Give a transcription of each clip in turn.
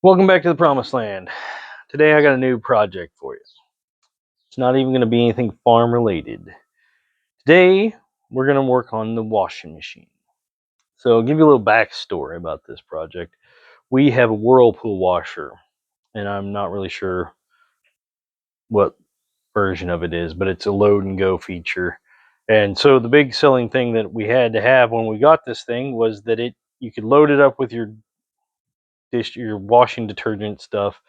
Welcome back to the Promised Land. Today I got a new project for you. It's not even going to be anything farm related. Today we're going to work on the washing machine. So I'll give you a little backstory about this project. We have a Whirlpool washer, and I'm not really sure what version of it is, but it's a load and go feature. And so the big selling thing that we had to have when we got this thing was that you could load it up with your washing detergent stuff,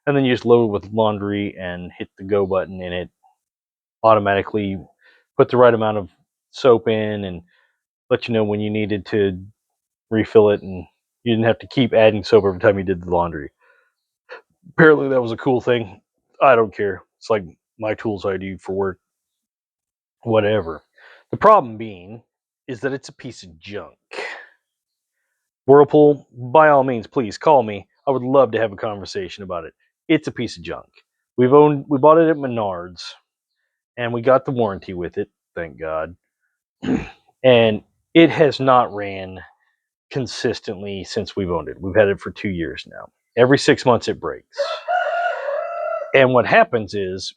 and then you just load it with laundry and hit the go button, and it automatically put the right amount of soap in and let you know when you needed to refill it, and you didn't have to keep adding soap every time you did the laundry. Apparently that was a cool thing. I don't care. It's like my tools I do for work, whatever. The problem being is that it's a piece of junk. Whirlpool, by all means, please call me. I would love to have a conversation about it. It's a piece of junk. We bought it at Menards, and we got the warranty with it, thank God. And it has not ran consistently since we've owned it. We've had it for 2 years now. Every 6 months it breaks. And what happens is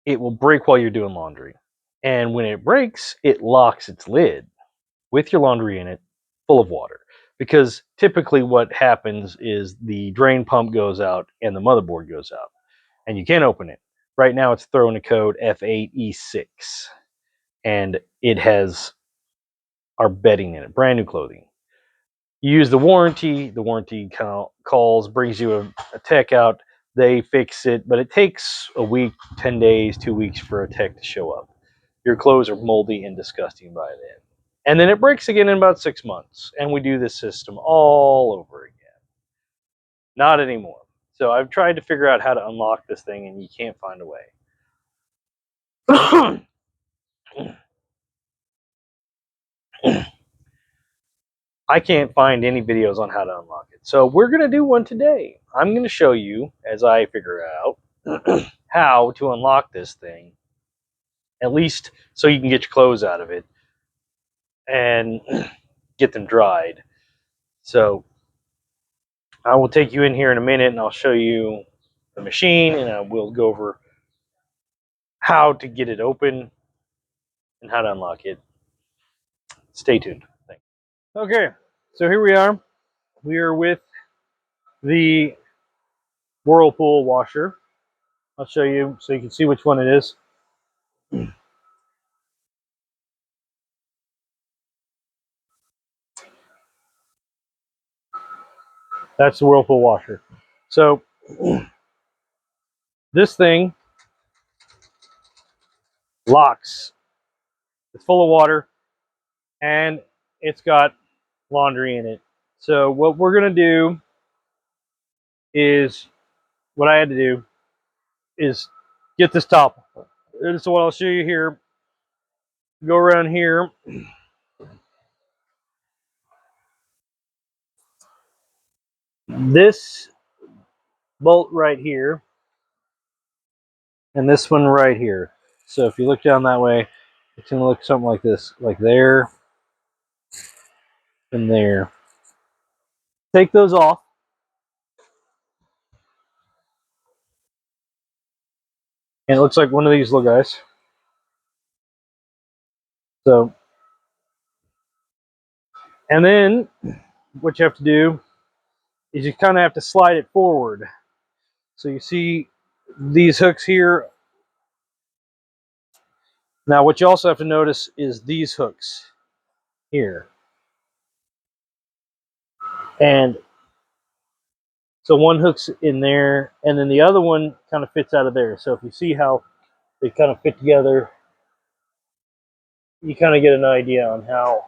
it will break while you're doing laundry. And when it breaks, it locks its lid with your laundry in it full of water. Because typically what happens is the drain pump goes out and the motherboard goes out. And you can't open it. Right now it's throwing a code F8E6. And it has our bedding in it, brand new clothing. You use the warranty calls, brings you a tech out, they fix it, but it takes a week, 10 days, 2 weeks for a tech to show up. Your clothes are moldy and disgusting by then. And then it breaks again in about 6 months, and we do this system all over again. Not anymore. So I've tried to figure out how to unlock this thing, and you can't find a way. I can't find any videos on how to unlock it. So we're going to do one today. I'm going to show you, as I figure out, how to unlock this thing, at least so you can get your clothes out of it and get them dried. So I will take you in here in a minute, and I'll show you the machine, and I will go over how to get it open and how to unlock it. Stay tuned. Thanks. Okay, so here we are. We are with the Whirlpool washer. I'll show you so you can see which one it is. That's the Whirlpool washer. So this thing locks. It's full of water, and it's got laundry in it. So what we're going to do is, what I had to do is get this top. So what I'll show you here, go around here. This bolt right here, and this one right here. So if you look down that way, it's going to look something like this, like there and there. Take those off. And it looks like one of these little guys. So, and then what you have to do is you kind of have to slide it forward. So you see these hooks here. Now what you also have to notice is these hooks here. And so one hook's in there, and then the other one kind of fits out of there. So if you see how they kind of fit together, you kind of get an idea on how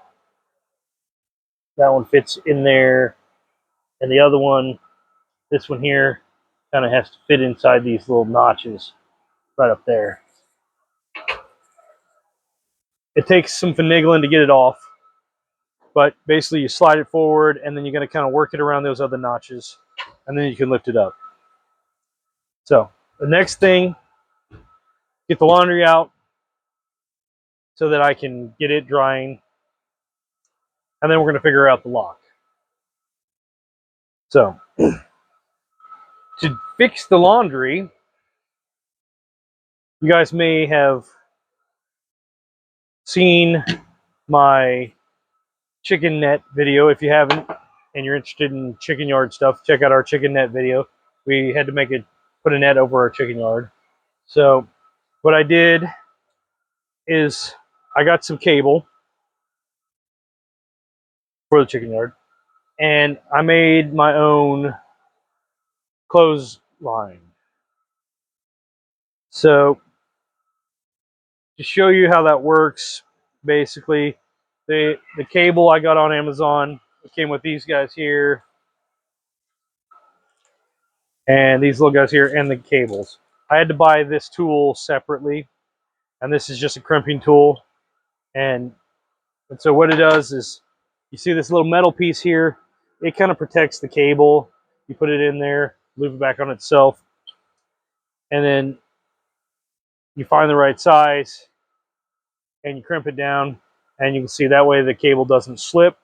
that one fits in there. And the other one, this one here, kind of has to fit inside these little notches right up there. It takes some finagling to get it off, but basically you slide it forward, and then you're going to kind of work it around those other notches, and then you can lift it up. So the next thing, get the laundry out so that I can get it drying, and then we're going to figure out the lock. So to fix the laundry, you guys may have seen my chicken net video. If you haven't and you're interested in chicken yard stuff, check out our chicken net video. We had to put a net over our chicken yard. So what I did is I got some cable for the chicken yard, and I made my own clothesline. So to show you how that works, basically, the cable I got on Amazon, it came with these guys here, and these little guys here, and the cables. I had to buy this tool separately, and this is just a crimping tool. And so what it does is, you see this little metal piece here, it kind of protects the cable. You put it in there, loop it back on itself, and then you find the right size, and you crimp it down, and you can see that way the cable doesn't slip.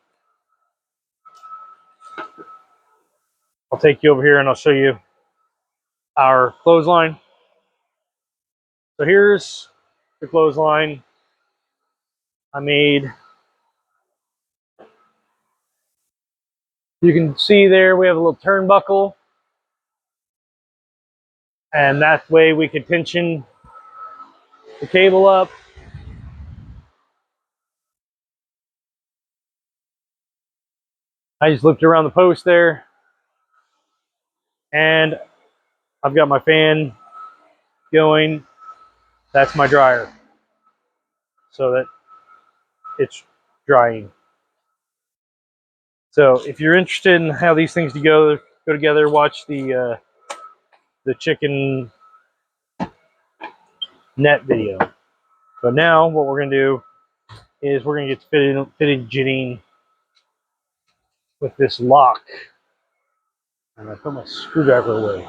I'll take you over here and I'll show you our clothesline. So here's the clothesline I made. You can see there we have a little turnbuckle, and that way we can tension the cable up. I just looked around the post there, and I've got my fan going. That's my dryer, so that it's drying. So if you're interested in how these things go together, watch the chicken net video. But now what we're going to do is we're going to get fitted Janine with this lock. And I put my screwdriver away.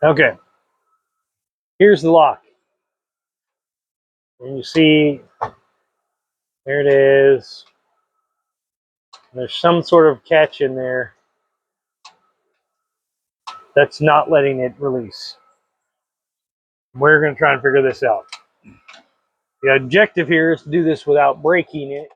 Okay, here's the lock. And you see, there it is. There's some sort of catch in there that's not letting it release. We're going to try and figure this out. The objective here is to do this without breaking it.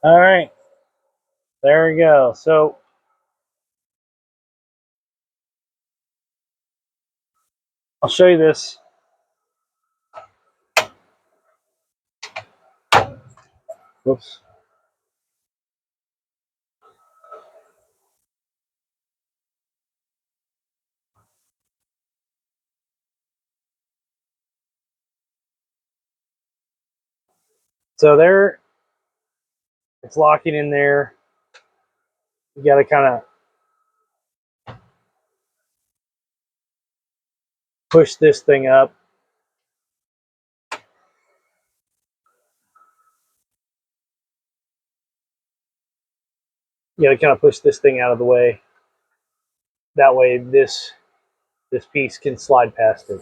All right, there we go. So I'll show you this. Whoops. So there, it's locking in there. You got to kind of push this thing up. You got to kind of push this thing out of the way. That way, this piece can slide past it.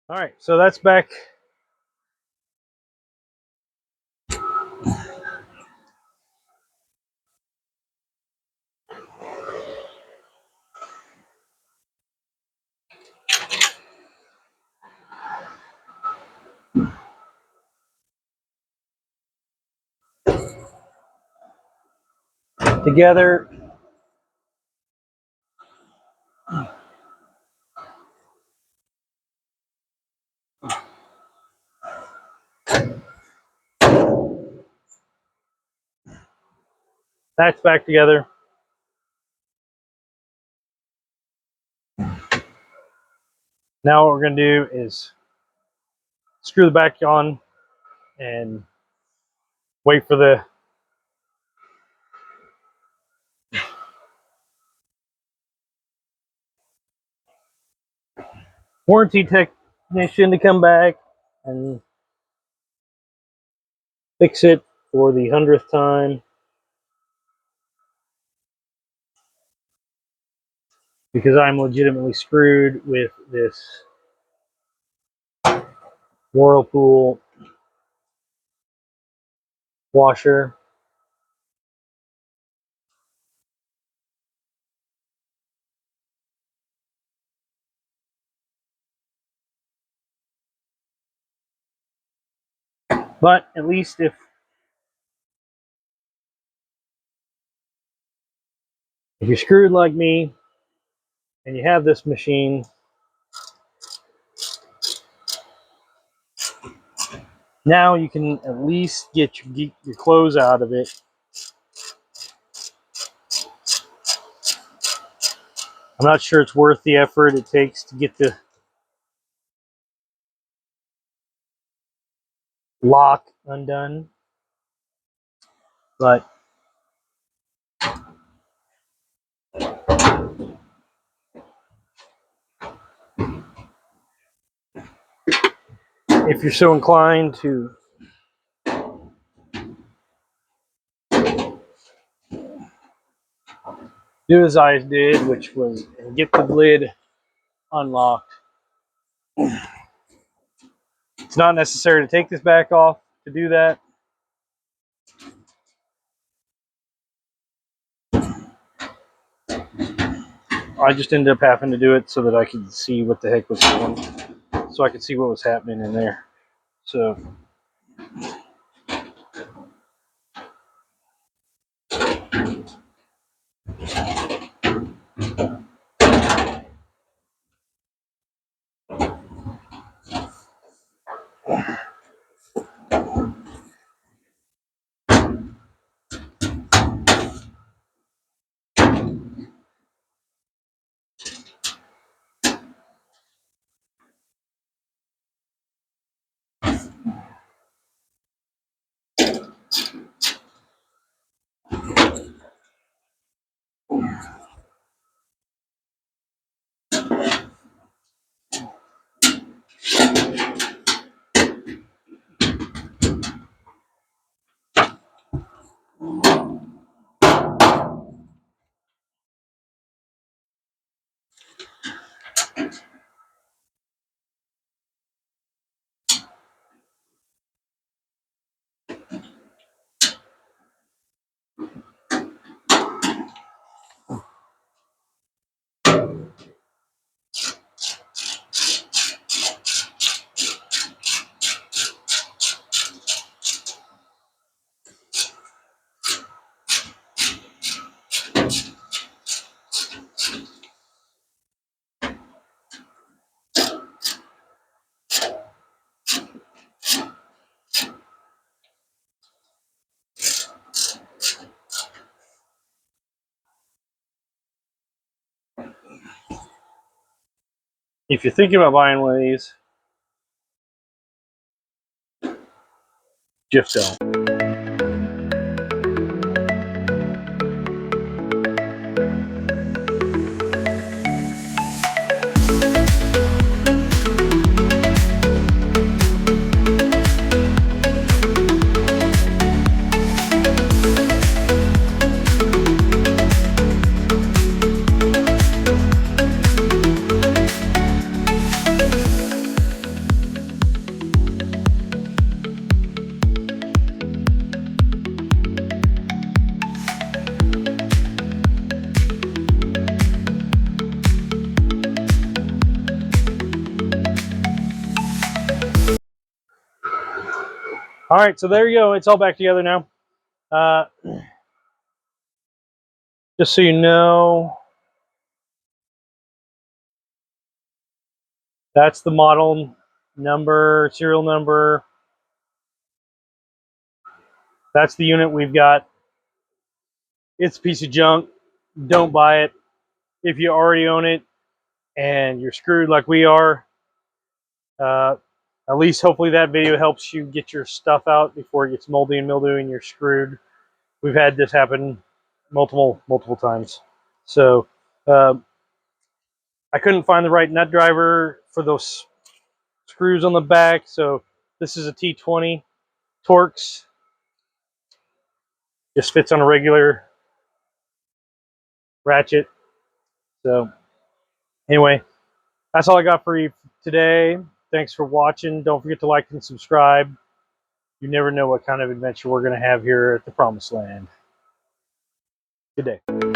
All right, so that's back. Together. That's back together. Now what we're going to do is screw the back on and wait for the warranty technician to come back and fix it for the 100th time, because I'm legitimately screwed with this Whirlpool washer. But at least if you're screwed like me and you have this machine, now you can at least get your clothes out of it. I'm not sure it's worth the effort it takes to get the lock undone, but if you're so inclined to do as I did, which was get the lid unlocked, it's not necessary to take this back off to do that. I just ended up having to do it so that I could see what the heck was going on, so I could see what was happening in there. So If you're thinking about buying one of these, just don't. All right, so there you go. It's all back together now. Uh, just so you know, that's the model number, serial number. That's the unit we've got. It's a piece of junk. Don't buy it. If you already own it and you're screwed like we are, uh, at least hopefully that video helps you get your stuff out before it gets moldy and mildewy and you're screwed. We've had this happen multiple times. So I couldn't find the right nut driver for those screws on the back. So this is a T20 Torx. Just fits on a regular ratchet. So anyway, that's all I got for you today. Thanks for watching. Don't forget to like and subscribe. You never know what kind of adventure we're going to have here at the Promised Land. Good day.